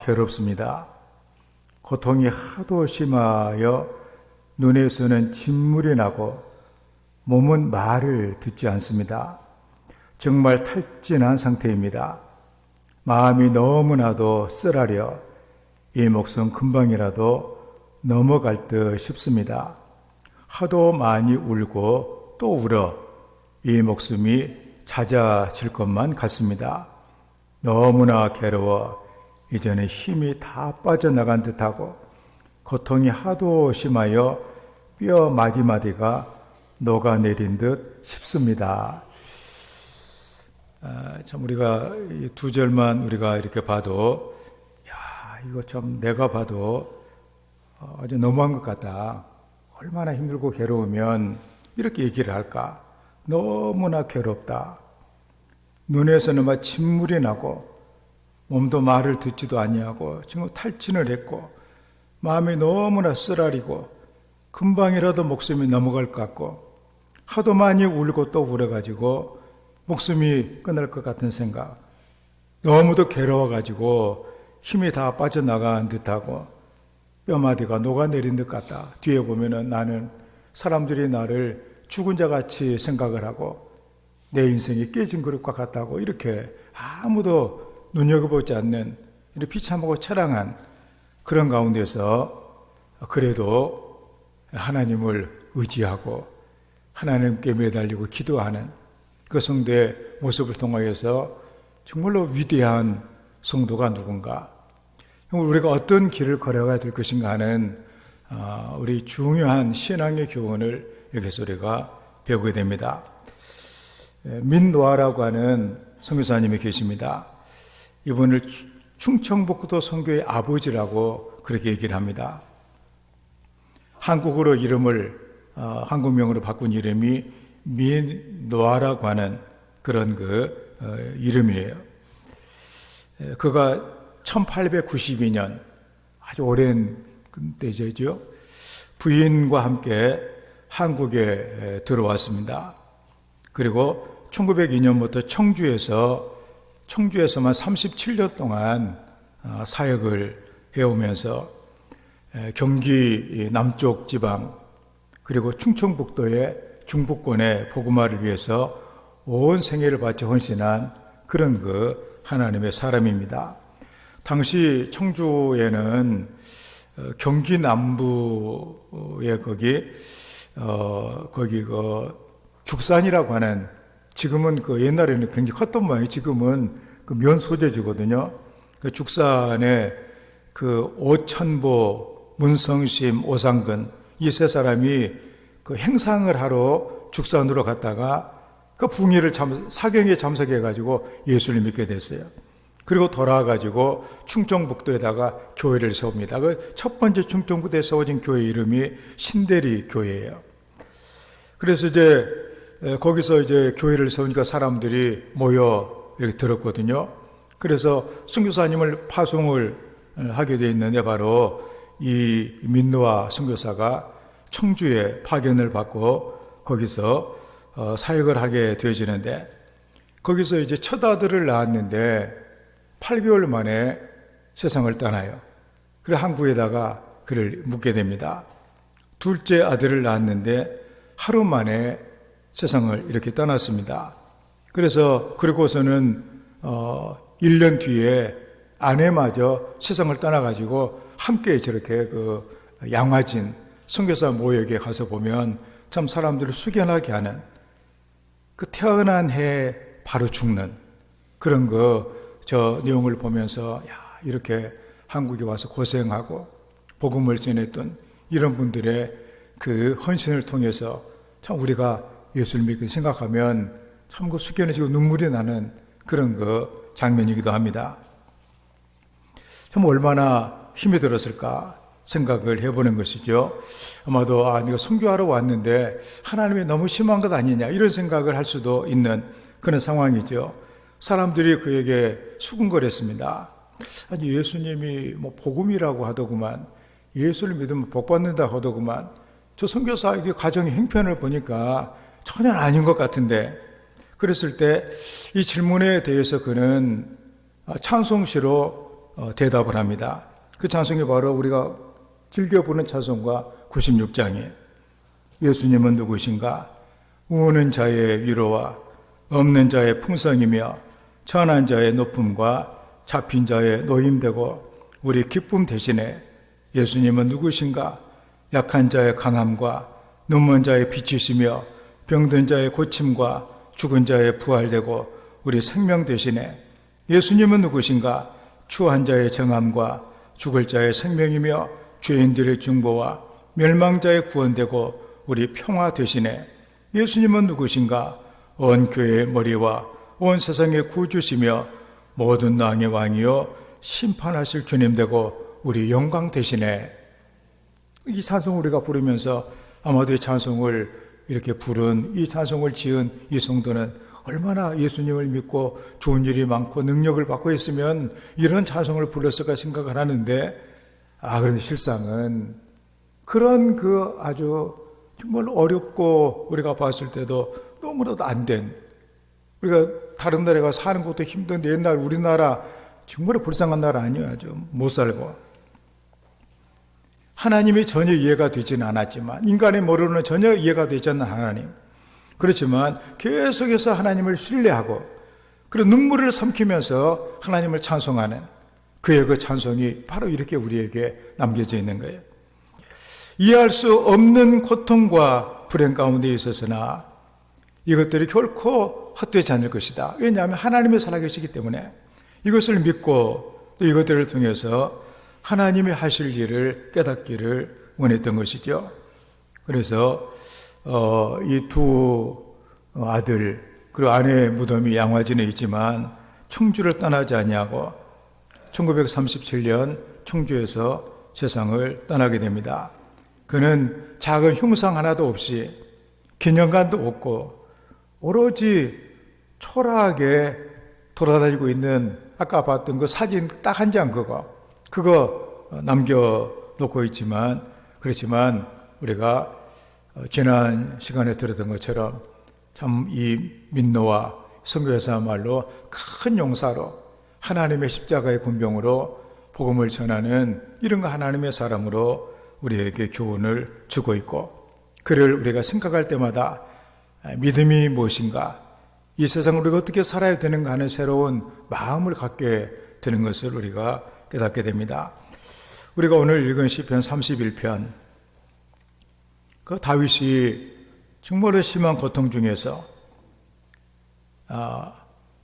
괴롭습니다. 고통이 하도 심하여 눈에서는 진물이 나고 몸은 말을 듣지 않습니다. 정말 탈진한 상태입니다. 마음이 너무나도 쓰라려 이 목숨 금방이라도 넘어갈 듯 싶습니다. 하도 많이 울고 또 울어 이 목숨이 잦아질 것만 같습니다. 너무나 괴로워 이제는 힘이 다 빠져나간 듯하고 고통이 하도 심하여 뼈 마디마디가 녹아내린 듯 싶습니다. 참 우리가 이 두 절만 우리가 이렇게 봐도 이거 참 내가 봐도 아주 너무한 것 같다. 얼마나 힘들고 괴로우면 이렇게 얘기를 할까? 너무나 괴롭다. 눈에서는 막 진물이 나고 몸도 말을 듣지도 아니하고 지금 탈진을 했고 마음이 너무나 쓰라리고 금방이라도 목숨이 넘어갈 것 같고 하도 많이 울고 또 울어가지고 목숨이 끊을 것 같은 생각, 너무도 괴로워가지고 힘이 다 빠져나간 듯하고 뼈마디가 녹아내린 듯 같다. 뒤에 보면은 나는 사람들이 나를 죽은 자 같이 생각을 하고 내 인생이 깨진 그릇과 같다고 이렇게 아무도 눈여겨보지 않는 이렇게 비참하고 처량한 그런 가운데서 그래도 하나님을 의지하고 하나님께 매달리고 기도하는 그 성도의 모습을 통하여서 정말로 위대한 성도가 누군가, 우리가 어떤 길을 걸어가야 될 것인가 하는 우리 중요한 신앙의 교훈을 여기서 우리가 배우게 됩니다. 민노아라고 하는 선교사님이 계십니다. 이분을 충청북도 선교의 아버지라고 그렇게 얘기를 합니다. 한국어로 이름을 한국명으로 바꾼 이름이 민노아라고 하는 그런 이름이에요. 그가 1892년 아주 오랜 때죠. 부인과 함께 한국에 들어왔습니다. 그리고 1902년부터 청주에서만 37년 동안 사역을 해오면서 경기 남쪽 지방 그리고 충청북도의 중부권의 복음화를 위해서 온 생애를 바쳐 헌신한 그런 하나님의 사람입니다. 당시 청주에는 경기 남부에 거기 죽산이라고 하는, 지금은 옛날에는 굉장히 컸던 모양이 지금은 면 소재지거든요. 그 죽산에 오천보, 문성심, 오상근 이 세 사람이 행상을 하러 죽산으로 갔다가 붕괴를 사경에 참석해가지고 예수를 믿게 됐어요. 그리고 돌아와가지고 충청북도에다가 교회를 세웁니다. 첫 번째 충청북도에 세워진 교회 이름이 신대리 교회예요. 그래서 이제 거기서 이제 교회를 세우니까 사람들이 모여 이렇게 들었거든요. 그래서 선교사님을 파송을 하게 돼 있는데 바로 이 민노아 선교사가 청주에 파견을 받고 거기서 사역을 하게 되어지는데, 거기서 이제 첫 아들을 낳았는데 8개월 만에 세상을 떠나요. 그래 한국에다가 그를 묻게 됩니다. 둘째 아들을 낳았는데 하루 만에 세상을 이렇게 떠났습니다. 그리고서는 1년 뒤에 아내마저 세상을 떠나가지고 함께 저렇게 양화진 선교사 모여에 가서 보면 참 사람들을 숙연하게 하는, 태어난 해 바로 죽는 그런 저 내용을 보면서 이렇게 한국에 와서 고생하고 복음을 전했던 이런 분들의 헌신을 통해서 참 우리가 예수를 믿고 생각하면 참 숙연해지고 눈물이 나는 그런 장면이기도 합니다. 참 얼마나 힘이 들었을까 생각을 해보는 것이죠. 아마도 내가 선교하러 왔는데 하나님이 너무 심한 것 아니냐 이런 생각을 할 수도 있는 그런 상황이죠. 사람들이 그에게 수군거렸습니다. 아니 예수님이 복음이라고 하더구만, 예수를 믿으면 복받는다 하더구만, 저 선교사에게 가정의 형편을 보니까 전혀 아닌 것 같은데. 그랬을 때 이 질문에 대해서 그는 찬송시로 대답을 합니다. 그 찬송이 바로 우리가 즐겨 부르는 찬송가 96장이에요. 예수님은 누구신가? 우는 자의 위로와 없는 자의 풍성이며 천한 자의 높음과 잡힌 자의 노임되고 우리 기쁨 대신에 예수님은 누구신가? 약한 자의 강함과 눈먼 자의 빛이시며 병든 자의 고침과 죽은 자의 부활되고 우리 생명 대신에 예수님은 누구신가? 추한 자의 정함과 죽을 자의 생명이며 죄인들의 중보와 멸망자의 구원되고 우리 평화 대신에 예수님은 누구신가? 온 교회의 머리와 온 세상의 구주시며 모든 왕의 왕이요 심판하실 주님 되고 우리 영광 대신에. 이 찬송을 우리가 부르면서 아마도 이 찬송을 이렇게 부른, 이 찬송을 지은 이 성도는 얼마나 예수님을 믿고 좋은 일이 많고 능력을 받고 있으면 이런 찬송을 불렀을까 생각을 하는데, 그런데 실상은 그런 그 아주 정말 어렵고 우리가 봤을 때도 너무나도 안 된, 우리가 다른 나라에 가서 사는 것도 힘든데 옛날 우리나라 정말 불쌍한 나라 아니에요. 아주 못 살고. 하나님이 전혀 이해가 되지는 않았지만, 인간의 머리로는 전혀 이해가 되지 않는 하나님. 그렇지만 계속해서 하나님을 신뢰하고 그리고 눈물을 삼키면서 하나님을 찬송하는 그의 그 찬송이 바로 이렇게 우리에게 남겨져 있는 거예요. 이해할 수 없는 고통과 불행 가운데 있었으나 이것들이 결코 헛되지 않을 것이다. 왜냐하면 하나님이 살아계시기 때문에 이것을 믿고 또 이것들을 통해서 하나님이 하실 일을 깨닫기를 원했던 것이죠. 그래서 이 두 아들 그리고 아내의 무덤이 양화진에 있지만 청주를 떠나지 아니하고 1937년 청주에서 세상을 떠나게 됩니다. 그는 작은 흉상 하나도 없이 기념관도 없고 오로지 초라하게 돌아다니고 있는 아까 봤던 그 사진 딱 한 장 그거 남겨놓고 있지만, 그렇지만 우리가 지난 시간에 들었던 것처럼 참 이 민노와 선교사야말로 큰 용사로 하나님의 십자가의 군병으로 복음을 전하는 이런 하나님의 사람으로 우리에게 교훈을 주고 있고, 그를 우리가 생각할 때마다 믿음이 무엇인가, 이 세상을 우리가 어떻게 살아야 되는가 하는 새로운 마음을 갖게 되는 것을 우리가 깨닫게 됩니다. 우리가 오늘 읽은 시편 31편, 그 다윗이 정말로 심한 고통 중에서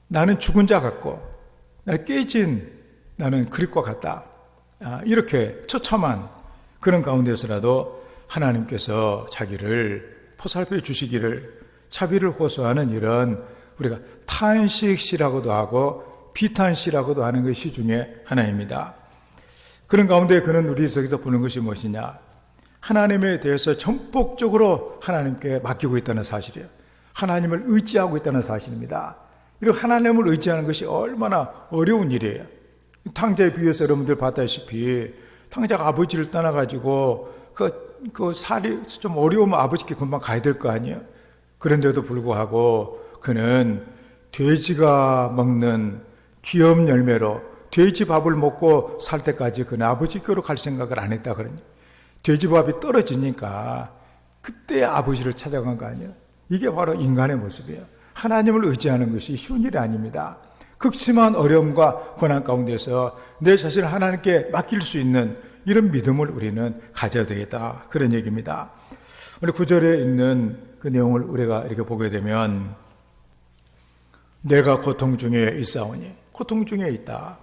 나는 죽은 자 같고 나는 깨진 나는 그릇과 같다, 이렇게 처참한 그런 가운데서라도 하나님께서 자기를 포살펴 주시기를 자비를 호소하는 이런 우리가 탄식시라고도 하고 비탄시라고도 하는 것이 중에 하나입니다. 그런 가운데 그는 우리 속에서 보는 것이 무엇이냐, 하나님에 대해서 전폭적으로 하나님께 맡기고 있다는 사실이에요. 하나님을 의지하고 있다는 사실입니다. 이런 하나님을 의지하는 것이 얼마나 어려운 일이에요. 탕자에 비해서 여러분들 봤다시피 탕자가 아버지를 떠나가지고 그 살이 좀 어려우면 아버지께 금방 가야 될 거 아니에요. 그런데도 불구하고 그는 돼지가 먹는 귀염 열매로 돼지 밥을 먹고 살 때까지 그는 아버지께로 갈 생각을 안 했다 그러니, 돼지밥이 떨어지니까 그때 아버지를 찾아간 거 아니에요. 이게 바로 인간의 모습이에요. 하나님을 의지하는 것이 쉬운 일이 아닙니다. 극심한 어려움과 고난 가운데서 내 자신을 하나님께 맡길 수 있는 이런 믿음을 우리는 가져야 되겠다, 그런 얘기입니다. 우리 9절에 있는 그 내용을 우리가 이렇게 보게 되면, 내가 고통 중에 있사오니, 고통 중에 있다.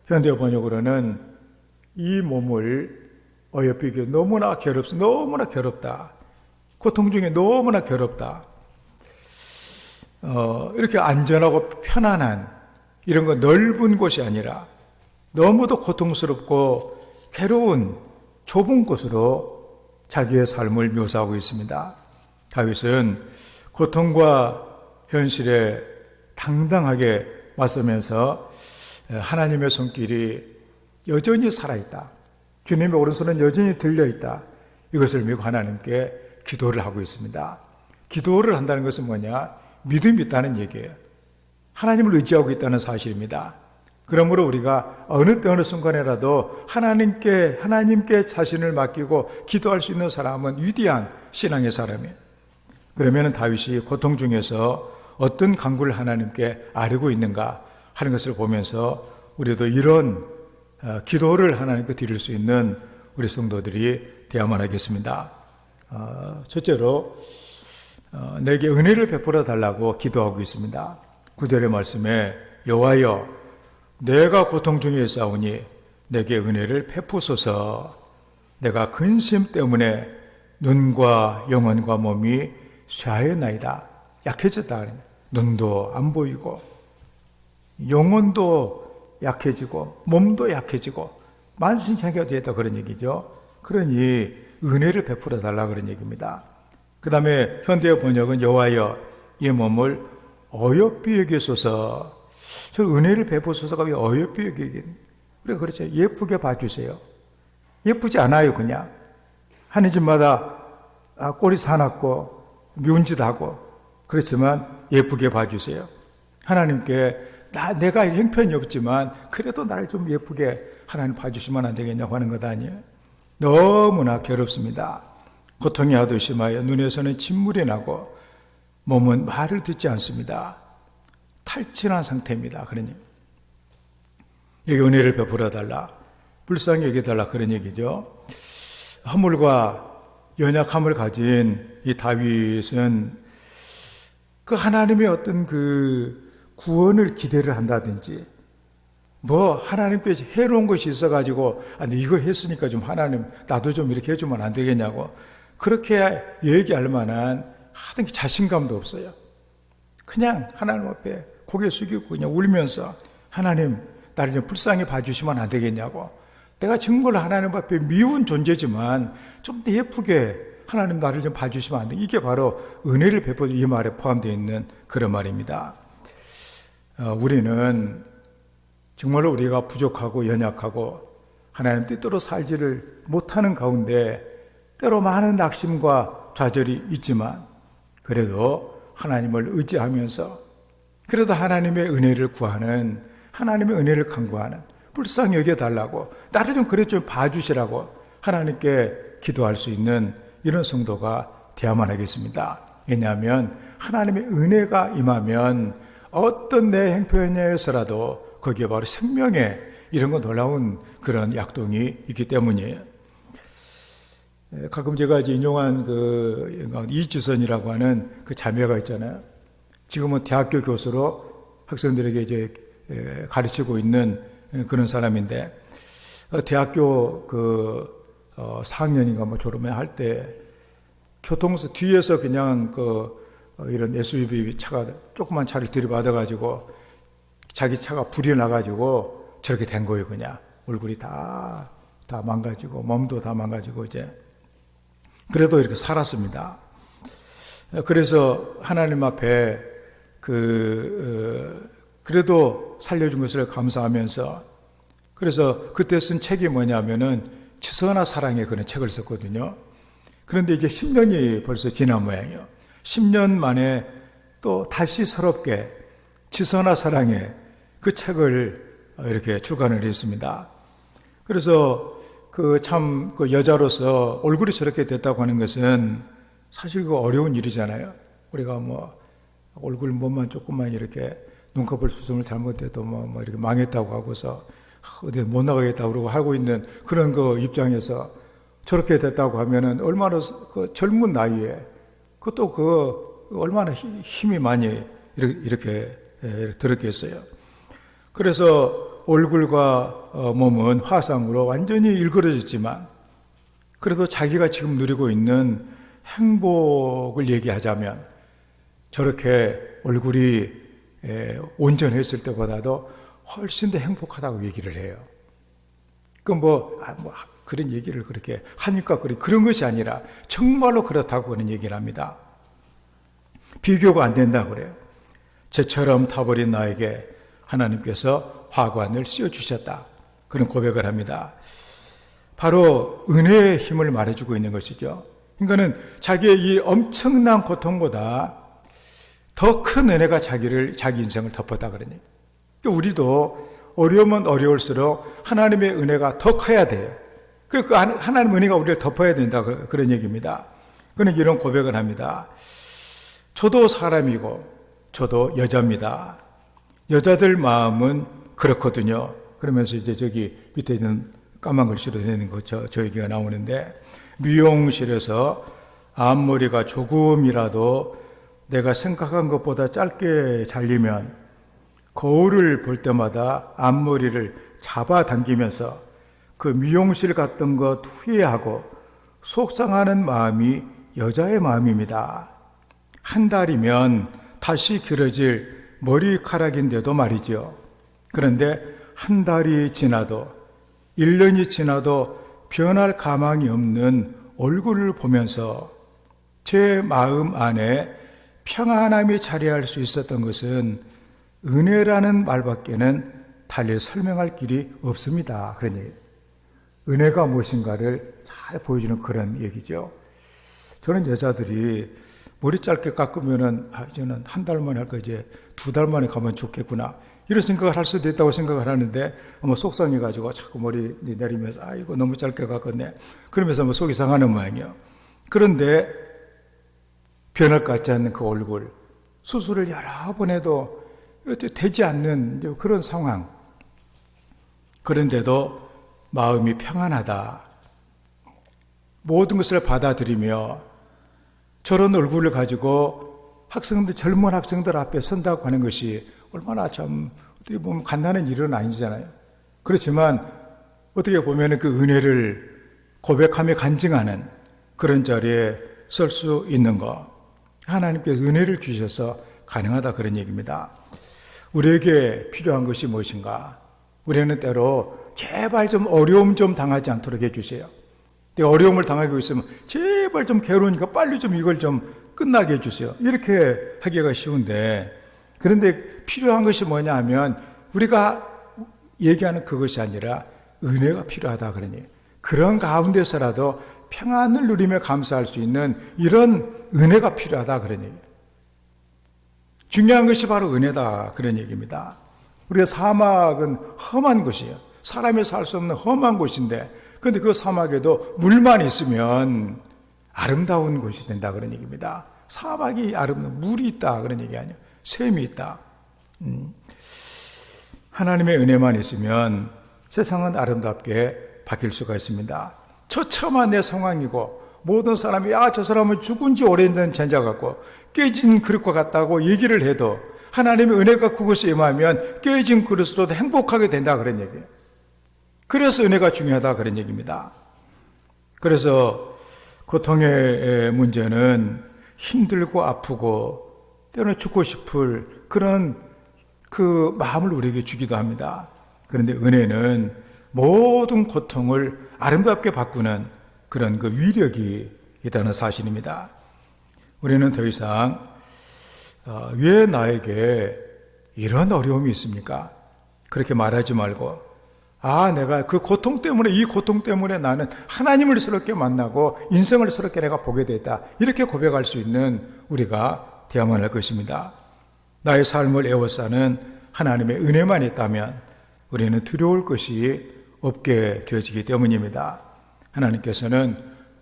현대 번역으로는 이 몸을 어여삐기 너무나 괴롭다. 고통 중에 너무나 괴롭다. 이렇게 안전하고 편안한 이런 거 넓은 곳이 아니라 너무도 고통스럽고 괴로운 좁은 곳으로 자기의 삶을 묘사하고 있습니다. 다윗은 고통과 현실에 당당하게 맞서면서 하나님의 손길이 여전히 살아있다, 주님의 오른손은 여전히 들려있다, 이것을 믿고 하나님께 기도를 하고 있습니다. 기도를 한다는 것은 뭐냐? 믿음이 있다는 얘기예요. 하나님을 의지하고 있다는 사실입니다. 그러므로 우리가 어느 때 어느 순간에라도 하나님께 자신을 맡기고 기도할 수 있는 사람은 위대한 신앙의 사람이에요. 그러면 다윗이 고통 중에서 어떤 간구를 하나님께 아뢰고 있는가 하는 것을 보면서 우리도 이런 기도를 하나님께 드릴 수 있는 우리 성도들이 되어야만 하겠습니다. 첫째로 내게 은혜를 베풀어 달라고 기도하고 있습니다. 9절의 말씀에 여호와여 내가 고통 중에 있사오니 내게 은혜를 베푸소서. 내가 근심 때문에 눈과 영혼과 몸이 쇠하였나이다. 약해졌다. 눈도 안 보이고 영혼도 약해지고 몸도 약해지고 만신창이가 되었다 그런 얘기죠. 그러니 은혜를 베풀어 달라 그런 얘기입니다. 그 다음에 현대 번역은 여호와여 이 몸을 어여삐 여기소서. 저 은혜를 베푸소서가 왜 어여삐 여기겠니? 우리가 그렇죠. 예쁘게 봐주세요. 예쁘지 않아요. 그냥 하는 집마다 꼴이 사납고 미운 짓 하고 그렇지만 예쁘게 봐주세요. 하나님께 내가 형편이 없지만 그래도 나를 좀 예쁘게 하나님 봐주시면 안 되겠냐고 하는 것 아니에요. 너무나 괴롭습니다. 고통이 하도 심하여 눈에서는 진물이 나고 몸은 말을 듣지 않습니다. 탈진한 상태입니다. 그러니 여기 은혜를 베풀어 달라, 불쌍히 여겨달라 그런 얘기죠. 허물과 연약함을 가진 이 다윗은 그 하나님의 어떤 그 구원을 기대를 한다든지 하나님께 해로운 것이 있어가지고 아니 이거 했으니까 좀 하나님 나도 좀 이렇게 해주면 안 되겠냐고 그렇게 얘기할 만한 하등 자신감도 없어요. 그냥 하나님 앞에 고개 숙이고 그냥 울면서 하나님 나를 좀 불쌍히 봐주시면 안 되겠냐고, 내가 정말 하나님 앞에 미운 존재지만 좀 더 예쁘게 하나님 나를 좀 봐주시면 안 돼. 이게 바로 은혜를 베푸는 이 말에 포함되어 있는 그런 말입니다. 우리는 정말로 우리가 부족하고 연약하고 하나님 뜻대로 살지를 못하는 가운데 때로 많은 낙심과 좌절이 있지만 그래도 하나님을 의지하면서 그래도 하나님의 은혜를 구하는, 하나님의 은혜를 간구하는, 불쌍히 여겨달라고 나를 좀 그래 좀 봐주시라고 하나님께 기도할 수 있는 이런 성도가 되어야만 하겠습니다. 왜냐하면 하나님의 은혜가 임하면 어떤 내 형편에서라도 거기에 바로 생명의 이런 거 놀라운 그런 약동이 있기 때문이에요. 가끔 제가 인용한 이지선이라고 하는 그 자매가 있잖아요. 지금은 대학교 교수로 학생들에게 이제 가르치고 있는 그런 사람인데, 대학교 4학년인가 졸업을 할 때 교통서 뒤에서 그냥 이런 SUV 차가 조그만 차를 들이받아가지고 자기 차가 불이 나가지고 저렇게 된 거예요. 그냥 얼굴이 다 망가지고 몸도 다 망가지고 이제 그래도 이렇게 살았습니다. 그래서 하나님 앞에 그래도 살려준 것을 감사하면서, 그래서 그때 쓴 책이 뭐냐면은 치서나 사랑의 그런 책을 썼거든요. 그런데 이제 10년이 벌써 지난 모양이에요. 10년 만에 또 다시 새롭게 치서나 사랑의 그 책을 이렇게 출간을 했습니다. 그래서 그 여자로서 얼굴이 저렇게 됐다고 하는 것은 사실 그 어려운 일이잖아요. 우리가 얼굴 몸만 조금만 이렇게 눈꺼풀 수술을 잘못해도 이렇게 망했다고 하고서 어디 못 나가겠다고 그러고 하고 있는 그런 입장에서 저렇게 됐다고 하면은 얼마나 젊은 나이에 그것도 얼마나 힘이 많이 이렇게 들었겠어요. 그래서 얼굴과 몸은 화상으로 완전히 일그러졌지만 그래도 자기가 지금 누리고 있는 행복을 얘기하자면 저렇게 얼굴이 온전했을 때보다도 훨씬 더 행복하다고 얘기를 해요. 그런 얘기를 그렇게 하니까 그런 것이 아니라 정말로 그렇다고 그런 얘기를 합니다. 비교가 안 된다고 그래요. 저처럼 타버린 나에게 하나님께서 화관을 씌워주셨다. 그런 고백을 합니다. 바로 은혜의 힘을 말해주고 있는 것이죠. 그러니까는 자기의 이 엄청난 고통보다 더 큰 은혜가 자기 인생을 덮었다 그러니. 우리도 어려우면 어려울수록 하나님의 은혜가 더 커야 돼요. 그 하나님의 은혜가 우리를 덮어야 된다. 그런 얘기입니다. 그는 이런 고백을 합니다. 저도 사람이고 저도 여자입니다. 여자들 마음은 그렇거든요. 그러면서 이제 저기 밑에 있는 까만 글씨로 되는 거 저 얘기가 나오는데, 미용실에서 앞머리가 조금이라도 내가 생각한 것보다 짧게 잘리면 거울을 볼 때마다 앞머리를 잡아당기면서 그 미용실 갔던 것 후회하고 속상하는 마음이 여자의 마음입니다. 한 달이면 다시 길어질 머리카락인데도 말이죠. 그런데 한 달이 지나도 1년이 지나도 변할 가망이 없는 얼굴을 보면서 제 마음 안에 평안함이 자리할 수 있었던 것은 은혜라는 말밖에는 달리 설명할 길이 없습니다. 그런 얘기. 은혜가 무엇인가를 잘 보여주는 그런 얘기죠. 저는 여자들이 머리 짧게 깎으면은 이제는 한 달 만에 할 거 이제 2달 만에 가면 좋겠구나, 이런 생각을 할 수도 있다고 생각을 하는데, 속상해가지고 자꾸 머리 내리면서 이거 너무 짧게 깎았네, 그러면서 속이 상하는 모양이에요. 그런데 변할 것 같지 않는 그 얼굴, 수술을 여러 번 해도 되지 않는 그런 상황, 그런데도 마음이 평안하다, 모든 것을 받아들이며 저런 얼굴을 가지고 젊은 학생들 앞에 선다고 하는 것이 얼마나 참 어떻게 보면 간단한 일은 아니잖아요. 그렇지만 어떻게 보면 그 은혜를 고백하며 간증하는 그런 자리에 설 수 있는 것, 하나님께서 은혜를 주셔서 가능하다, 그런 얘기입니다. 우리에게 필요한 것이 무엇인가? 우리는 때로 제발 좀 어려움 좀 당하지 않도록 해주세요. 내가 어려움을 당하고 있으면 제발 좀 괴로우니까 빨리 좀 이걸 좀 끝나게 해주세요, 이렇게 하기가 쉬운데, 그런데 필요한 것이 뭐냐 하면 우리가 얘기하는 그것이 아니라 은혜가 필요하다, 그러니 그런 가운데서라도 평안을 누리며 감사할 수 있는 이런 은혜가 필요하다, 그런 얘기. 중요한 것이 바로 은혜다, 그런 얘기입니다. 우리가 사막은 험한 곳이에요. 사람이 살 수 없는 험한 곳인데, 그런데 그 사막에도 물만 있으면 아름다운 곳이 된다, 그런 얘기입니다. 사막이 아름다운, 물이 있다, 그런 얘기 아니에요. 샘이 있다. 하나님의 은혜만 있으면 세상은 아름답게 바뀔 수가 있습니다. 처참한 내 상황이고 모든 사람이 저 사람은 죽은 지 오래된 전자 같고 깨진 그릇과 같다고 얘기를 해도 하나님의 은혜가 그것에 임하면 깨진 그릇으로도 행복하게 된다, 그런 얘기예요. 그래서 은혜가 중요하다, 그런 얘기입니다. 그래서 고통의 문제는 힘들고 아프고 때로는 죽고 싶을 그런 그 마음을 우리에게 주기도 합니다. 그런데 은혜는 모든 고통을 아름답게 바꾸는 그런 그 위력이 있다는 사실입니다. 우리는 더 이상 왜 나에게 이런 어려움이 있습니까? 그렇게 말하지 말고, 내가 그 고통 때문에, 이 고통 때문에 나는 하나님을 새롭게 만나고 인생을 새롭게 내가 보게 됐다, 이렇게 고백할 수 있는 우리가 되어야만 할 것입니다. 나의 삶을 에워싸는 하나님의 은혜만 있다면 우리는 두려울 것이 없게 되어지기 때문입니다. 하나님께서는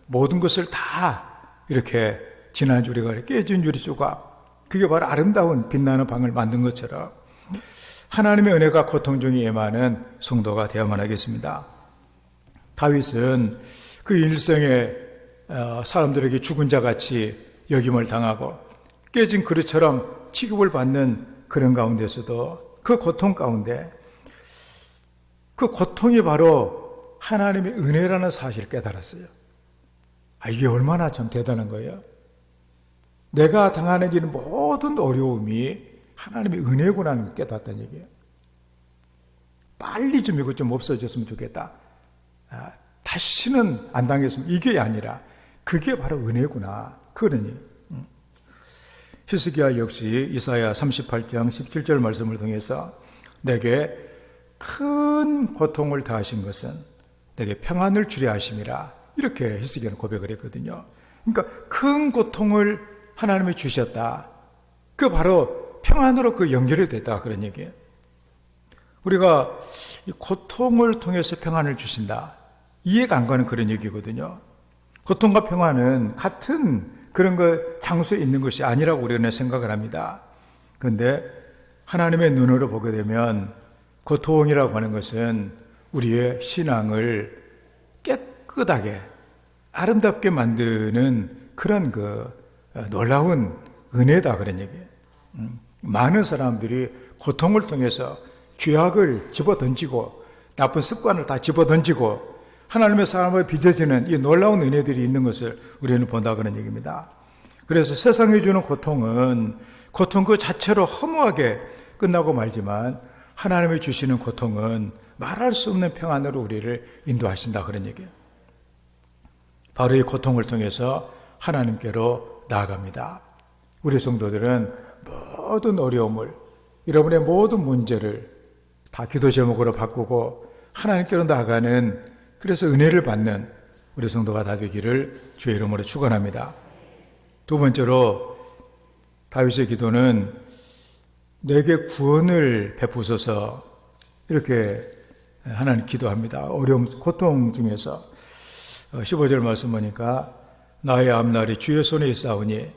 모든 것을 다 이렇게 지난주 우리가 깨진 유리 조각, 그게 바로 아름다운 빛나는 방을 만든 것처럼 하나님의 은혜가 고통 중에 임하는 성도가 되어야만 하겠습니다. 다윗은 그 일생에 사람들에게 죽은 자같이 여김을 당하고 깨진 그릇처럼 취급을 받는 그런 가운데서도 그 고통 가운데 그 고통이 바로 하나님의 은혜라는 사실을 깨달았어요. 이게 얼마나 참 대단한 거예요. 내가 당하는 이 모든 어려움이 하나님의 은혜구나는 걸 깨닫다는 얘기예요. 빨리 좀 이것 좀 없어졌으면 좋겠다, 다시는 안 당했으면, 이게 아니라 그게 바로 은혜구나, 그러니. 히스기야 역시 이사야 38장 17절 말씀을 통해서 내게 큰 고통을 다하신 것은 내게 평안을 주려 하심이라, 이렇게 히스기야는 고백을 했거든요. 그러니까 큰 고통을 하나님이 주셨다, 그 바로 평안으로 그 연결이 됐다, 그런 얘기예요. 우리가 이 고통을 통해서 평안을 주신다. 이해가 안 가는 그런 얘기거든요. 고통과 평안은 같은 그런 장소에 있는 것이 아니라고 우리는 생각을 합니다. 그런데 하나님의 눈으로 보게 되면 고통이라고 하는 것은 우리의 신앙을 깨끗하게 아름답게 만드는 그런 놀라운 은혜다 그런 얘기예요. 많은 사람들이 고통을 통해서 죄악을 집어던지고 나쁜 습관을 다 집어던지고 하나님의 사람을 빚어지는 이 놀라운 은혜들이 있는 것을 우리는 본다 그런 얘기입니다. 그래서 세상이 주는 고통은 고통 그 자체로 허무하게 끝나고 말지만 하나님이 주시는 고통은 말할 수 없는 평안으로 우리를 인도하신다 그런 얘기예요. 바로 이 고통을 통해서 하나님께로 나아갑니다. 우리 성도들은 모든 어려움을, 여러분의 모든 문제를 다 기도 제목으로 바꾸고 하나님께로 나아가는, 그래서 은혜를 받는 우리 성도가 다 되기를 주의 이름으로 축원합니다. 두 번째로 다윗의 기도는 내게 구원을 베푸소서 이렇게 하나님 기도합니다. 어려움, 고통 중에서 15절 말씀 보니까 나의 앞날이 주의 손에 있사오니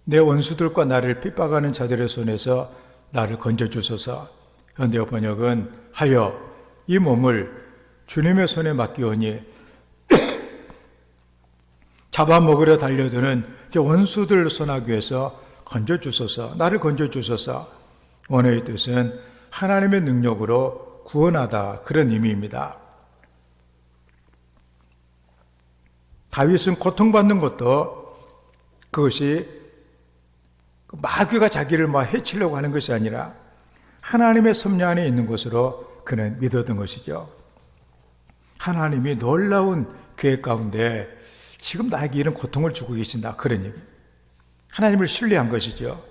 내 원수들과 나를 핍박하는 자들의 손에서 나를 건져주소서. 현대어 번역은 하여 이 몸을 주님의 손에 맡기오니 잡아먹으려 달려드는 원수들 손아귀에서 건져주소서. 나를 건져주소서. 원어의 뜻은 하나님의 능력으로 구원하다 그런 의미입니다. 다윗은 고통받는 것도 그것이 마귀가 자기를 해치려고 하는 것이 아니라 하나님의 섭리 안에 있는 것으로 그는 믿었던 것이죠. 하나님이 놀라운 계획 가운데 지금 나에게 이런 고통을 주고 계신다 그런 얘기. 하나님을 신뢰한 것이죠.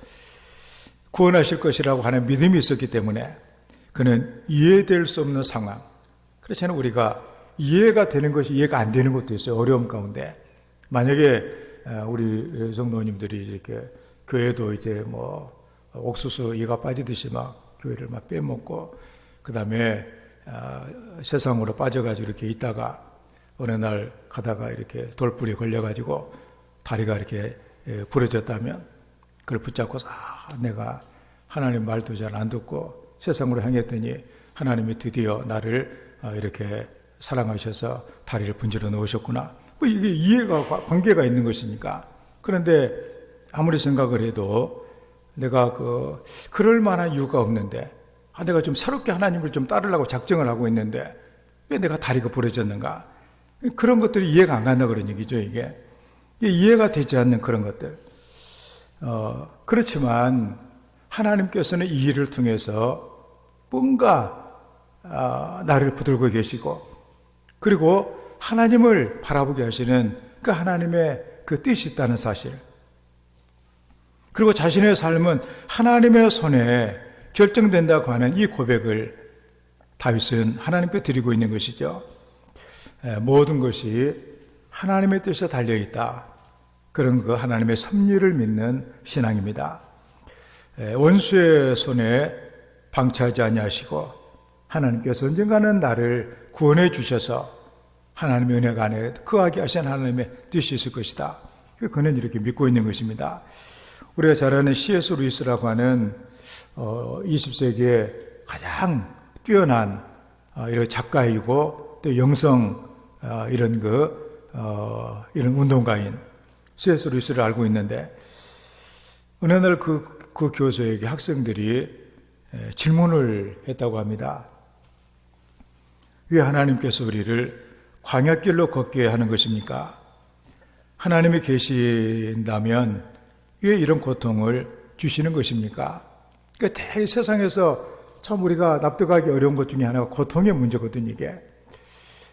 구원하실 것이라고 하는 믿음이 있었기 때문에 그는 이해될 수 없는 상황. 그렇잖아요. 우리가 이해가 되는 것이 이해가 안 되는 것도 있어요. 어려움 가운데. 만약에 우리 성도님들이 이렇게 교회도 이제 옥수수 이가 빠지듯이 막 교회를 막 빼먹고 그 다음에 세상으로 빠져가지고 이렇게 있다가 어느 날 가다가 이렇게 돌불이 걸려가지고 다리가 이렇게 부러졌다면 그걸 붙잡고 내가 하나님 말도 잘 안 듣고 세상으로 향했더니 하나님이 드디어 나를 이렇게 사랑하셔서 다리를 분질러 넣으셨구나. 이게 이해가 관계가 있는 것이니까. 그런데 아무리 생각을 해도 내가 그럴 만한 이유가 없는데 내가 좀 새롭게 하나님을 좀 따르려고 작정을 하고 있는데 왜 내가 다리가 부러졌는가? 그런 것들이 이해가 안 간다 그런 얘기죠. 이게 이해가 되지 않는 그런 것들. 그렇지만 하나님께서는 이 일을 통해서 뭔가 나를 붙들고 계시고 그리고 하나님을 바라보게 하시는 그 하나님의 그 뜻이 있다는 사실, 그리고 자신의 삶은 하나님의 손에 결정된다고 하는 이 고백을 다윗은 하나님께 드리고 있는 것이죠. 모든 것이 하나님의 뜻에 달려있다. 그런 하나님의 섭리를 믿는 신앙입니다. 원수의 손에 방치하지 아니하시고 하나님께서 언젠가는 나를 구원해 주셔서 하나님의 은혜가 안에 거하게 하신 하나님의 뜻이 있을 것이다. 그는 이렇게 믿고 있는 것입니다. 우리가 잘 아는 C.S. 루이스라고 하는 20세기에 가장 뛰어난 이런 작가이고 또 영성 이런 운동가인 C.S. 루이스를 알고 있는데 어느 날 그 교수에게 학생들이 질문을 했다고 합니다. 왜 하나님께서 우리를 광야길로 걷게 하는 것입니까? 하나님이 계신다면 왜 이런 고통을 주시는 것입니까? 그러니까 대개 세상에서 참 우리가 납득하기 어려운 것 중에 하나가 고통의 문제거든요. 이게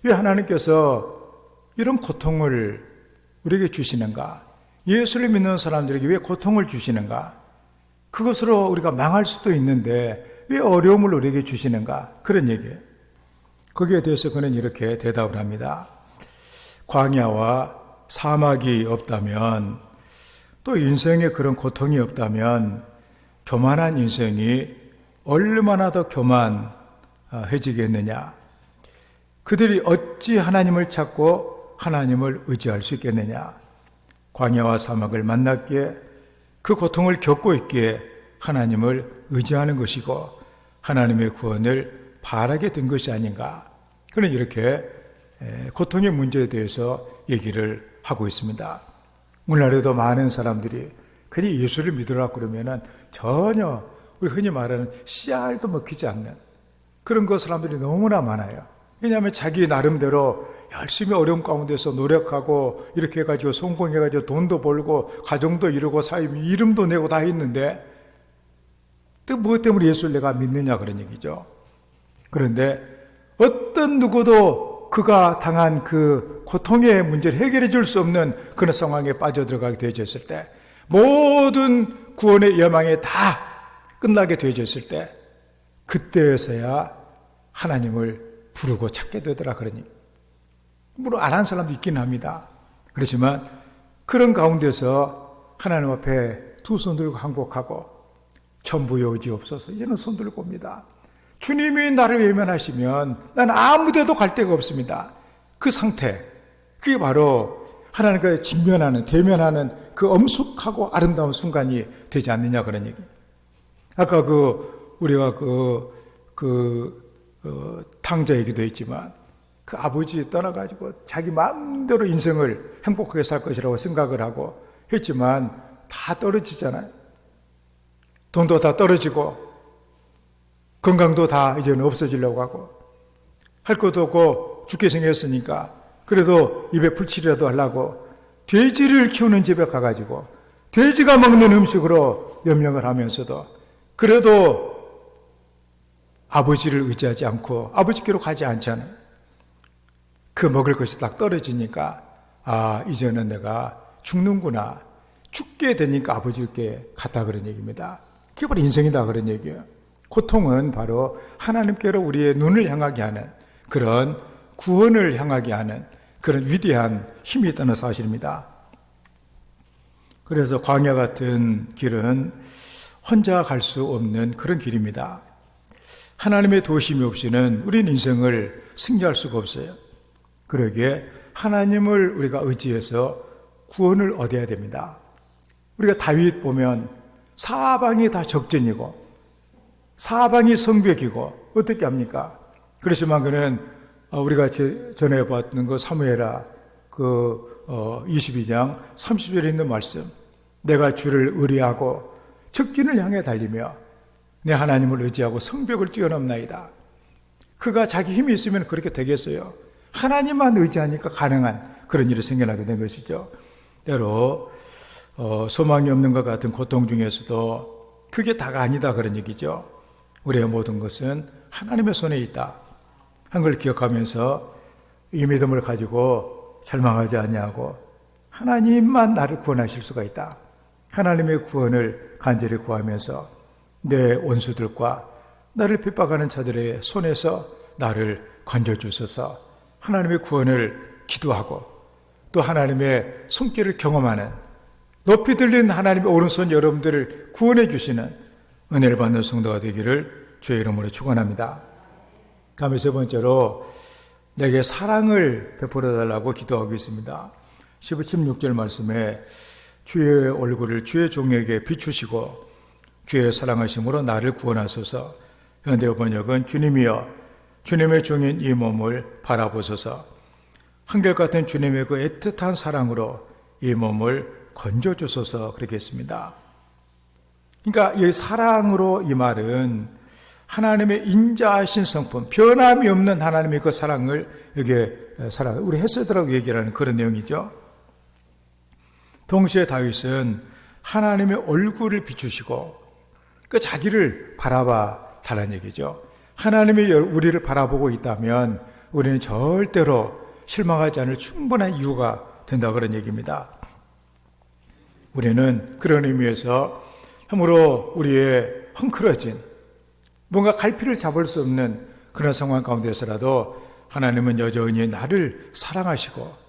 왜 하나님께서 이런 고통을 우리에게 주시는가? 예수를 믿는 사람들에게 왜 고통을 주시는가? 그것으로 우리가 망할 수도 있는데 왜 어려움을 우리에게 주시는가? 그런 얘기예요. 거기에 대해서 그는 이렇게 대답을 합니다. 광야와 사막이 없다면 또 인생에 그런 고통이 없다면 교만한 인생이 얼마나 더 교만한 해지겠느냐? 그들이 어찌 하나님을 찾고 하나님을 의지할 수 있겠느냐? 광야와 사막을 만났기에 그 고통을 겪고 있기에 하나님을 의지하는 것이고 하나님의 구원을 바라게 된 것이 아닌가. 그는 이렇게 고통의 문제에 대해서 얘기를 하고 있습니다. 오늘날에도 많은 사람들이 그냥 예수를 믿으라 그러면은 전혀 우리 흔히 말하는 씨알도 먹히지 않는 그런 그 사람들이 너무나 많아요. 왜냐하면 자기 나름대로 열심히 어려움 가운데서 노력하고 이렇게 해가지고 성공해가지고 돈도 벌고 가정도 이루고 사회 이름도 내고 다 했는데 또 무엇 때문에 예수를 내가 믿느냐 그런 얘기죠. 그런데 어떤 누구도 그가 당한 그 고통의 문제를 해결해 줄 수 없는 그런 상황에 빠져들어가게 되어졌을 때 모든 구원의 여망이 다 끝나게 되어졌을 때 그때에서야 하나님을 부르고 찾게 되더라 그러니 물론 안 한 사람도 있긴 합니다. 그렇지만 그런 가운데서 하나님 앞에 두 손 들고 항복하고 전부 여지없어서 이제는 손 들고 옵니다. 주님이 나를 외면하시면 나는 아무 데도 갈 데가 없습니다. 그 상태, 그게 바로 하나님과 직면하는, 대면하는 그 엄숙하고 아름다운 순간이 되지 않느냐 그런 얘기. 아까 우리가 탕자 얘기도 했지만 그 아버지 떠나가지고 자기 마음대로 인생을 행복하게 살 것이라고 생각을 하고 했지만 다 떨어지잖아요. 돈도 다 떨어지고 건강도 다 이제는 없어지려고 하고 할 것도 없고 죽게 생겼으니까 그래도 입에 풀칠이라도 하려고 돼지를 키우는 집에 가가지고 돼지가 먹는 음식으로 염려를 하면서도 그래도 아버지를 의지하지 않고 아버지께로 가지 않잖아요. 그 먹을 것이 딱 떨어지니까 이제는 내가 죽는구나. 죽게 되니까 아버지께 갔다 그런 얘기입니다. 그게 바로 인생이다 그런 얘기예요. 고통은 바로 하나님께로 우리의 눈을 향하게 하는 그런 구원을 향하게 하는 그런 위대한 힘이 있다는 사실입니다. 그래서 광야 같은 길은 혼자 갈 수 없는 그런 길입니다. 하나님의 도우심이 없이는 우리는 인생을 승리할 수가 없어요. 그러기에 하나님을 우리가 의지해서 구원을 얻어야 됩니다. 우리가 다윗 보면 사방이 다 적전이고 사방이 성벽이고 어떻게 합니까? 그렇지만 그는 우리가 전에 봤던 그 사무엘하 22장 30절에 있는 말씀, 내가 주를 의뢰하고 적진을 향해 달리며 내 하나님을 의지하고 성벽을 뛰어넘나이다. 그가 자기 힘이 있으면 그렇게 되겠어요? 하나님만 의지하니까 가능한 그런 일이 생겨나게 된 것이죠. 때로 소망이 없는 것 같은 고통 중에서도 그게 다가 아니다 그런 얘기죠. 우리의 모든 것은 하나님의 손에 있다 한 걸 기억하면서 이 믿음을 가지고 절망하지 아니하고 하나님만 나를 구원하실 수가 있다. 하나님의 구원을 간절히 구하면서 내 원수들과 나를 핍박하는 자들의 손에서 나를 건져주셔서 하나님의 구원을 기도하고 또 하나님의 손길을 경험하는 높이 들린 하나님의 오른손 여러분들을 구원해 주시는 은혜를 받는 성도가 되기를 주의 이름으로 축원합니다. 다음에 세 번째로 내게 사랑을 베풀어 달라고 기도하고 있습니다. 16절 말씀에 주의 얼굴을 주의 종에게 비추시고 주의 사랑하심으로 나를 구원하소서. 현대 번역은 주님이여 주님의 종인 이 몸을 바라보소서. 한결같은 주님의 그 애틋한 사랑으로 이 몸을 건져주소서 그렇게 했습니다. 그러니까 이 사랑으로 이 말은 하나님의 인자하신 성품, 변함이 없는 하나님의 그 사랑을 여기에 우리 헤세드라고 얘기하는 그런 내용이죠. 동시에 다윗은 하나님의 얼굴을 비추시고 그 자기를 바라봐 달라는 얘기죠. 하나님이 우리를 바라보고 있다면 우리는 절대로 실망하지 않을 충분한 이유가 된다 그런 얘기입니다. 우리는 그런 의미에서 참으로 우리의 헝클어진 뭔가 갈피를 잡을 수 없는 그런 상황 가운데서라도 하나님은 여전히 나를 사랑하시고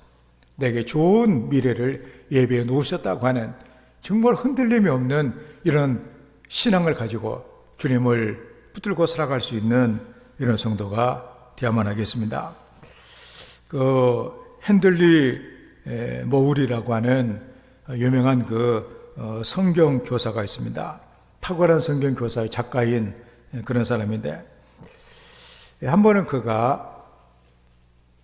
내게 좋은 미래를 예비해 놓으셨다고 하는 정말 흔들림이 없는 이런 신앙을 가지고 주님을 붙들고 살아갈 수 있는 이런 성도가 되야만 하겠습니다. 그 핸들리 모울이라고 하는 유명한 성경 교사가 있습니다. 탁월한 성경 교사의 작가인 그런 사람인데, 한 번은 그가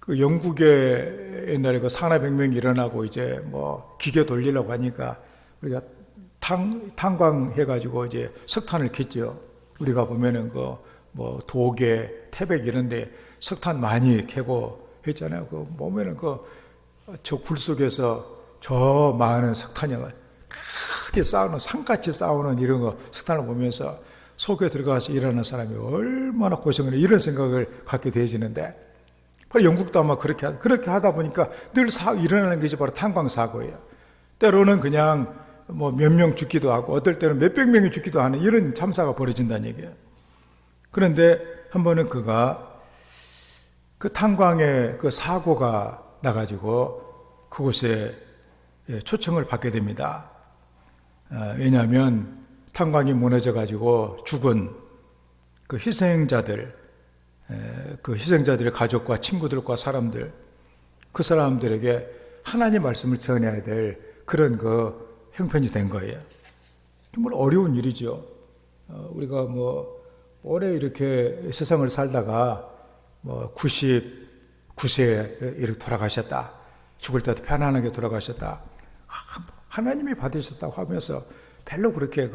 영국에 옛날에 산업혁명이 일어나고 이제 기계 돌리려고 하니까 우리가 탄광해가지고 이제 석탄을 캤죠. 우리가 보면은 도계, 태백 이런데 석탄 많이 캐고 했잖아요. 보면은 저 굴 속에서 저 많은 석탄이 크게 쌓아놓은, 산같이 쌓아놓은 이런 석탄을 보면서 속에 들어가서 일하는 사람이 얼마나 고생을 해, 이런 생각을 갖게 되어지는데, 바로 영국도 아마 그렇게 하다 보니까 늘 일어나는 것이 바로 탄광사고예요. 때로는 그냥 몇 명 죽기도 하고, 어떨 때는 몇백 명이 죽기도 하는 이런 참사가 벌어진다는 얘기예요. 그런데 한 번은 그가 탄광의 사고가 나가지고 그곳에 초청을 받게 됩니다. 왜냐하면 탄광이 무너져가지고 죽은 희생자들의 가족과 친구들과 사람들, 그 사람들에게 하나님 말씀을 전해야 될 그런 형편이 된 거예요. 정말 어려운 일이죠. 우리가 오래 이렇게 세상을 살다가 99세에 이렇게 돌아가셨다. 죽을 때도 편안하게 돌아가셨다. 하나님이 받으셨다고 하면서 별로 그렇게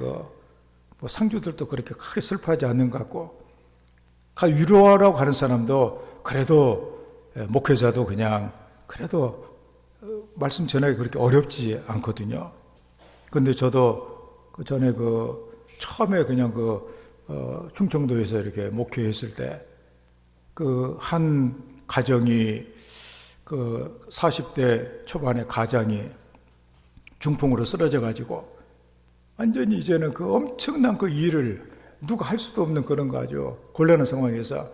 상주들도 그렇게 크게 슬퍼하지 않는 것 같고, 위로하라고 하는 사람도 그래도 목회자도 그냥 그래도 말씀 전하기 그렇게 어렵지 않거든요. 그런데 저도 전에 처음에 그냥 충청도에서 이렇게 목회했을 때 한 가정이 40대 초반의 가장이 중풍으로 쓰러져 가지고 완전히 이제는 엄청난 일을 누가 할 수도 없는 그런 거 아주 곤란한 상황에서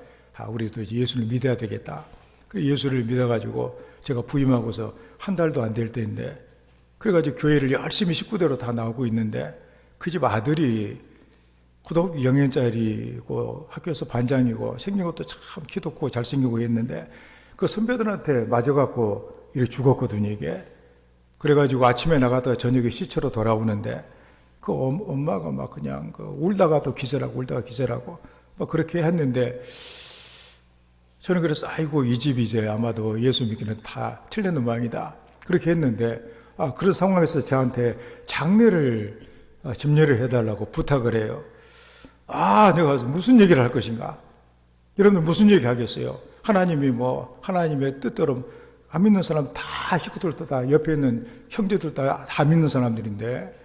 우리도 이제 예수를 믿어야 되겠다. 예수를 믿어가지고 제가 부임하고서 한 달도 안 될 때인데, 그래가지고 교회를 열심히 식구대로 다 나오고 있는데, 그 집 아들이 고등학교 2학년짜리고 학교에서 반장이고 생긴 것도 참 키높고 잘생기고 했는데, 그 선배들한테 맞아갖고 이렇게 죽었거든요, 이게. 그래가지고 아침에 나갔다가 저녁에 시체로 돌아오는데, 엄마가 막 그냥 울다가 또 기절하고 울다가 기절하고 막 그렇게 했는데, 저는 그래서 아이고 이 집이 이제 아마도 예수 믿기는 다 틀린 모양이다 그렇게 했는데, 그런 상황에서 저한테 장례를 집례를 해달라고 부탁을 해요. 내가 무슨 얘기를 할 것인가? 여러분들 무슨 얘기 하겠어요? 하나님의 뜻대로 안 믿는 사람 다 식구들도 다 옆에 있는 형제들 다 믿는 사람들인데,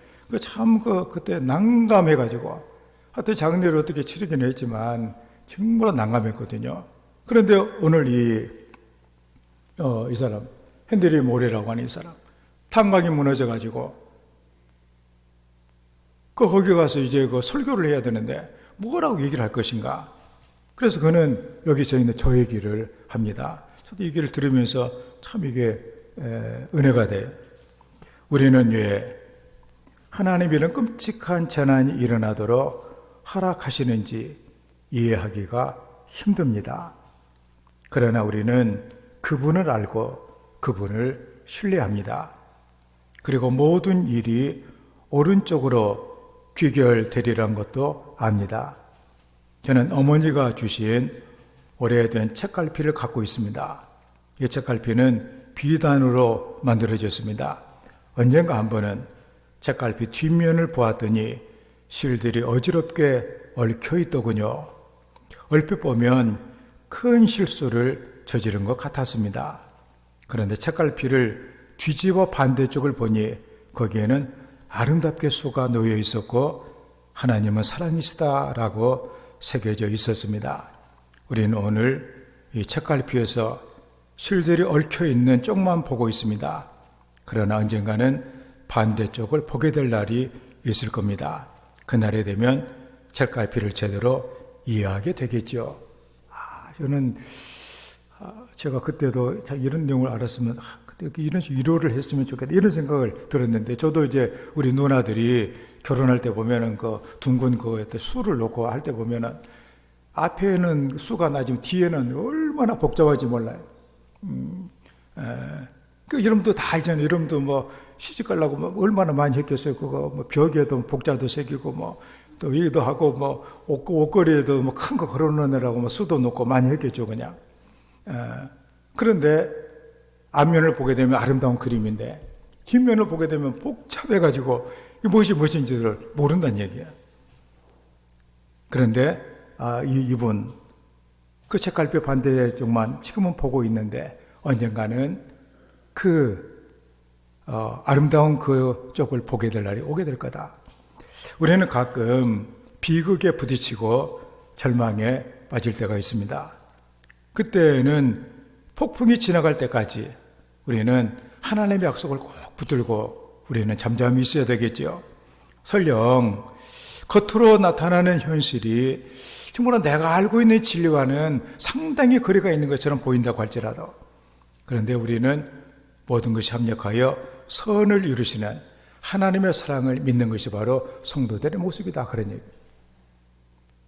그때 난감해가지고, 하여튼 장례를 어떻게 치르긴 했지만, 정말 난감했거든요. 그런데 오늘 이 사람, 핸들리 모레라고 하는 이 사람, 탄광이 무너져가지고, 거기 가서 이제 설교를 해야 되는데, 뭐라고 얘기를 할 것인가? 그래서 그는 여기 서 있는 저 얘기를 합니다. 저도 이 얘기를 들으면서 참 이게 은혜가 돼요. 우리는 왜 하나님이 이런 끔찍한 재난이 일어나도록 허락하시는지 이해하기가 힘듭니다. 그러나 우리는 그분을 알고 그분을 신뢰합니다. 그리고 모든 일이 오른쪽으로 귀결되리란 것도 압니다. 저는 어머니가 주신 오래된 책갈피를 갖고 있습니다. 이 책갈피는 비단으로 만들어졌습니다. 언젠가 한 번은 책갈피 뒷면을 보았더니 실들이 어지럽게 얽혀 있더군요. 얼핏 보면 큰 실수를 저지른 것 같았습니다. 그런데 책갈피를 뒤집어 반대쪽을 보니 거기에는 아름답게 수가 놓여 있었고 하나님은 사랑이시다라고 새겨져 있었습니다. 우리는 오늘 이 책갈피에서 실들이 얽혀 있는 쪽만 보고 있습니다. 그러나 언젠가는 반대쪽을 보게 될 날이 있을 겁니다. 그날이 되면 책갈피를 제대로 이해하게 되겠죠. 저는 제가 그때도 이런 내용을 알았으면 그때 이런 식으로 위로를 했으면 좋겠다 이런 생각을 들었는데, 저도 이제 우리 누나들이 결혼할 때 보면은 둥근 술을 놓고 할 때 보면은 앞에는 수가 나지만 뒤에는 얼마나 복잡한지 몰라요. 여러분도 다 알잖아요. 여러분도 뭐 시집 가려고 뭐 얼마나 많이 했겠어요. 그거 뭐 벽에도 복자도 새기고 뭐 또 여기도 하고 뭐 옷걸이에도 뭐 큰 거 걸어놓느라고 뭐 수도 놓고 많이 했겠죠, 그냥. 그런데 앞면을 보게 되면 아름다운 그림인데 뒷면을 보게 되면 복잡해가지고 무엇이 무엇인지를 모른다는 얘기예요. 그런데 이분 그 책갈피 반대 쪽만 지금은 보고 있는데 언젠가는 아름다운 그 쪽을 보게 될 날이 오게 될 거다. 우리는 가끔 비극에 부딪히고 절망에 빠질 때가 있습니다. 그때는 폭풍이 지나갈 때까지 우리는 하나님의 약속을 꼭 붙들고 우리는 잠잠히 있어야 되겠죠. 설령 겉으로 나타나는 현실이 정말 내가 알고 있는 진리와는 상당히 거리가 있는 것처럼 보인다고 할지라도, 그런데 우리는 모든 것이 합력하여 선을 이루시는 하나님의 사랑을 믿는 것이 바로 성도들의 모습이다, 그런 얘기.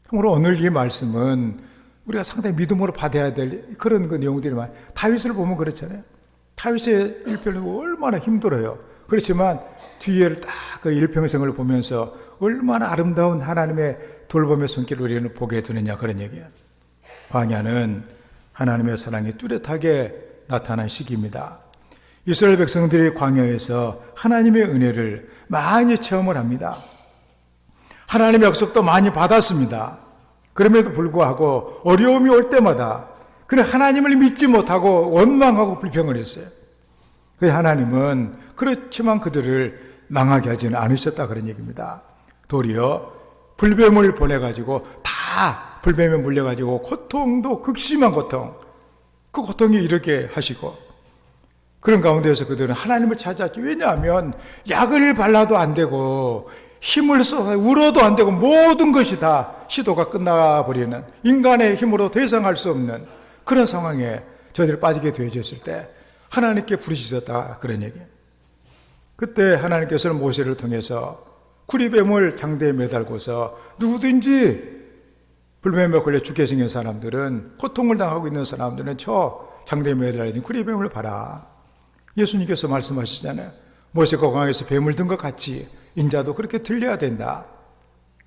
참으로 오늘 이 말씀은 우리가 상당히 믿음으로 받아야 될 그런 그 내용들이 많아요. 다윗을 보면 그렇잖아요. 다윗의 일평은 얼마나 힘들어요. 그렇지만 뒤에 딱 그 일평생을 보면서 얼마나 아름다운 하나님의 돌봄의 손길을 우리는 보게 되느냐, 그런 얘기예요. 광야는 하나님의 사랑이 뚜렷하게 나타난 시기입니다. 이스라엘 백성들이 광야에서 하나님의 은혜를 많이 체험을 합니다. 하나님의 약속도 많이 받았습니다. 그럼에도 불구하고 어려움이 올 때마다 그는 하나님을 믿지 못하고 원망하고 불평을 했어요. 그래서 하나님은 그렇지만 그들을 망하게 하지는 않으셨다, 그런 얘기입니다. 도리어 불뱀을 보내가지고 다 불뱀에 물려가지고 고통도 극심한 고통, 그 고통이 이렇게 하시고, 그런 가운데에서 그들은 하나님을 찾았죠. 왜냐하면 약을 발라도 안 되고 힘을 써서 울어도 안 되고 모든 것이 다 시도가 끝나버리는, 인간의 힘으로 더 이상 할 수 없는 그런 상황에 저들이 빠지게 되어졌을 때 하나님께 부르짖었다, 그런 얘기예요. 그때 하나님께서는 모세를 통해서 구리뱀을 장대에 매달고서 누구든지 불뱀에 걸려 죽게 생긴 사람들은, 고통을 당하고 있는 사람들은 저 장대에 매달린 구리뱀을 봐라. 예수님께서 말씀하시잖아요. 모세가 광야에서 뱀을 든 것 같이 인자도 그렇게 들려야 된다.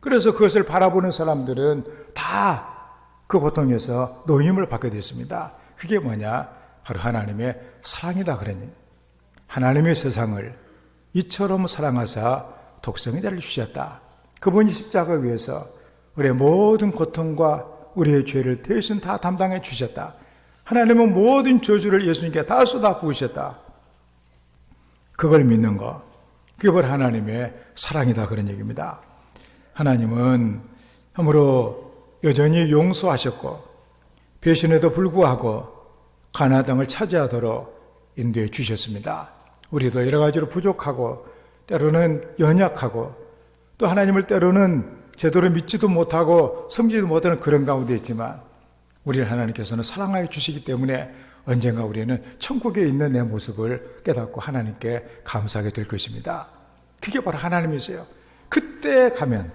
그래서 그것을 바라보는 사람들은 다 그 고통에서 노임을 받게 됐습니다. 그게 뭐냐? 바로 하나님의 사랑이다, 그러니. 하나님의 세상을 이처럼 사랑하사 독생자를 주셨다. 그분이 십자가 위에서 우리의 모든 고통과 우리의 죄를 대신 다 담당해 주셨다. 하나님은 모든 저주를 예수님께 다 쏟아 부으셨다. 그걸 믿는 것, 그게 바로 하나님의 사랑이다, 그런 얘기입니다. 하나님은 참으로 여전히 용서하셨고 배신에도 불구하고 가나안 땅을 차지하도록 인도해 주셨습니다. 우리도 여러 가지로 부족하고 때로는 연약하고 또 하나님을 때로는 제대로 믿지도 못하고 섬기지도 못하는 그런 가운데 있지만 우리를 하나님께서는 사랑하여 주시기 때문에 언젠가 우리는 천국에 있는 내 모습을 깨닫고 하나님께 감사하게 될 것입니다. 그게 바로 하나님이세요. 그때 가면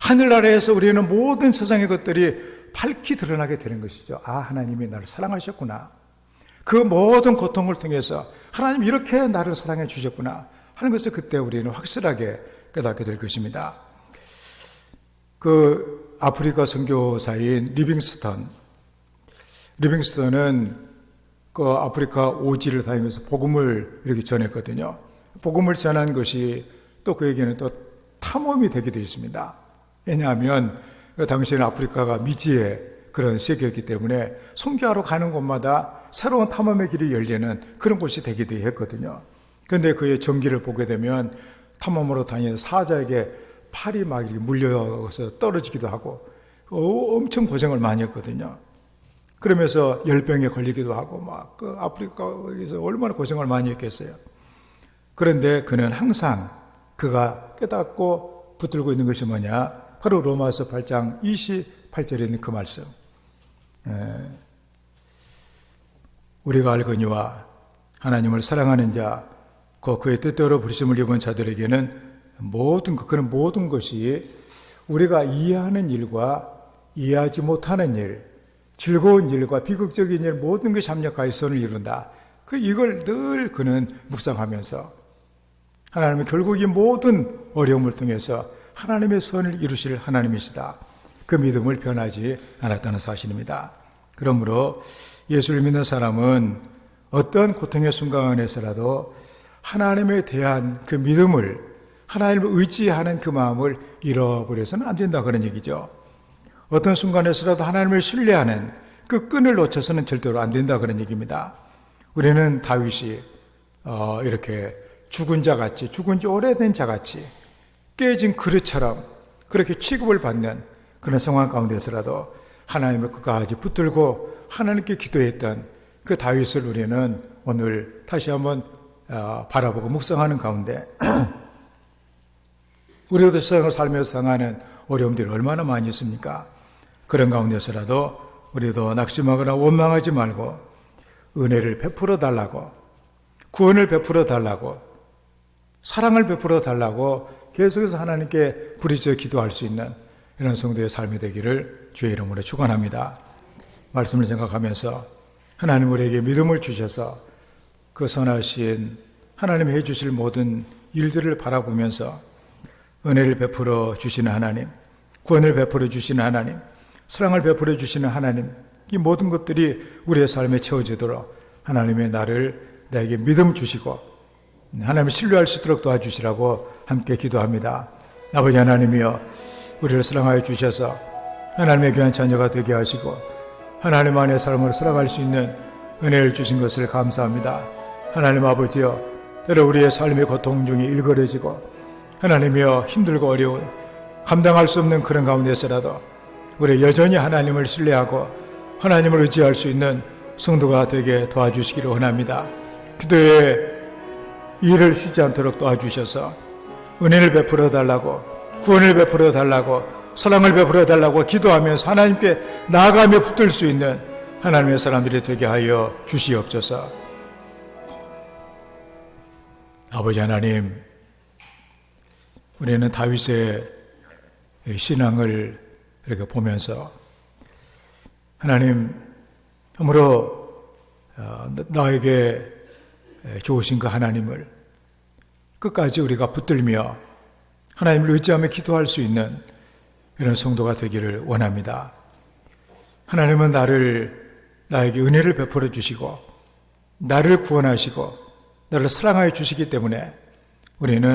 하늘나라에서 우리는 모든 세상의 것들이 밝히 드러나게 되는 것이죠. 아, 하나님이 나를 사랑하셨구나. 그 모든 고통을 통해서 하나님 이렇게 나를 사랑해 주셨구나 하는 것을 그때 우리는 확실하게 깨닫게 될 것입니다. 그 아프리카 선교사인 리빙스턴은 그 아프리카 오지를 다니면서 복음을 이렇게 전했거든요. 복음을 전한 것이 또 그에게는 또 탐험이 되기도 했습니다. 왜냐하면 그 당시에는 아프리카가 미지의 그런 세계였기 때문에 선교하러 가는 곳마다 새로운 탐험의 길이 열리는 그런 곳이 되기도 했거든요. 그런데 그의 전기를 보게 되면 탐험으로 다니는 사자에게 팔이 막 이렇게 물려서 떨어지기도 하고 엄청 고생을 많이 했거든요. 그러면서 열병에 걸리기도 하고 막 그 아프리카에서 얼마나 고생을 많이 했겠어요. 그런데 그는 항상 그가 깨닫고 붙들고 있는 것이 뭐냐? 바로 로마서 8장 28절에 있는 그 말씀. 우리가 알거니와 하나님을 사랑하는 자, 그의 뜻대로 부르심을 입은 자들에게는 그런 모든 것이 우리가 이해하는 일과 이해하지 못하는 일, 즐거운 일과 비극적인 일 모든 것이 합력하여 선을 이룬다. 이걸 늘 그는 묵상하면서 하나님은 결국 이 모든 어려움을 통해서 하나님의 선을 이루실 하나님이시다. 그 믿음을 변하지 않았다는 사실입니다. 그러므로 예수를 믿는 사람은 어떤 고통의 순간에서라도 하나님에 대한 그 믿음을, 하나님을 의지하는 그 마음을 잃어버려서는 안 된다, 그런 얘기죠. 어떤 순간에서라도 하나님을 신뢰하는 그 끈을 놓쳐서는 절대로 안 된다, 그런 얘기입니다. 우리는 다윗이 이렇게 죽은 자같이, 죽은 지 오래된 자같이 깨진 그릇처럼 그렇게 취급을 받는 그런 상황 가운데서라도 하나님을 끝까지 붙들고 하나님께 기도했던 그 다윗을 우리는 오늘 다시 한번 바라보고 묵상하는 가운데 우리도 세상을 살면서 당하는 어려움들이 얼마나 많이 있습니까? 그런 가운데서라도 우리도 낙심하거나 원망하지 말고 은혜를 베풀어 달라고, 구원을 베풀어 달라고, 사랑을 베풀어 달라고 계속해서 하나님께 부르짖어 기도할 수 있는 이런 성도의 삶이 되기를 주의 이름으로 축원합니다. 말씀을 생각하면서 하나님 우리에게 믿음을 주셔서 그 선하신 하나님이 해주실 모든 일들을 바라보면서 은혜를 베풀어 주시는 하나님, 구원을 베풀어 주시는 하나님, 사랑을 베풀어 주시는 하나님, 이 모든 것들이 우리의 삶에 채워지도록 하나님의 나에게 믿음 주시고 하나님을 신뢰할 수 있도록 도와주시라고 함께 기도합니다. 아버지 하나님이여, 우리를 사랑하여 주셔서 하나님의 귀한 자녀가 되게 하시고 하나님 안의 삶을 살아갈 수 있는 은혜를 주신 것을 감사합니다. 하나님 아버지여, 때로 우리의 삶의 고통 중에 일거려지고 하나님이여 힘들고 어려운 감당할 수 없는 그런 가운데서라도 우리 여전히 하나님을 신뢰하고 하나님을 의지할 수 있는 성도가 되게 도와주시기를 원합니다. 기도에 일을 쉬지 않도록 도와주셔서 은혜를 베풀어 달라고, 구원을 베풀어 달라고, 사랑을 베풀어 달라고 기도하면서 하나님께 나아가며 붙들 수 있는 하나님의 사람들이 되게 하여 주시옵소서. 아버지 하나님, 우리는 다윗의 신앙을 이렇게 보면서 하나님, 참으로 나에게 좋으신 그 하나님을 끝까지 우리가 붙들며 하나님을 의지하며 기도할 수 있는 이런 성도가 되기를 원합니다. 하나님은 나에게 은혜를 베풀어 주시고 나를 구원하시고 나를 사랑하여 주시기 때문에 우리는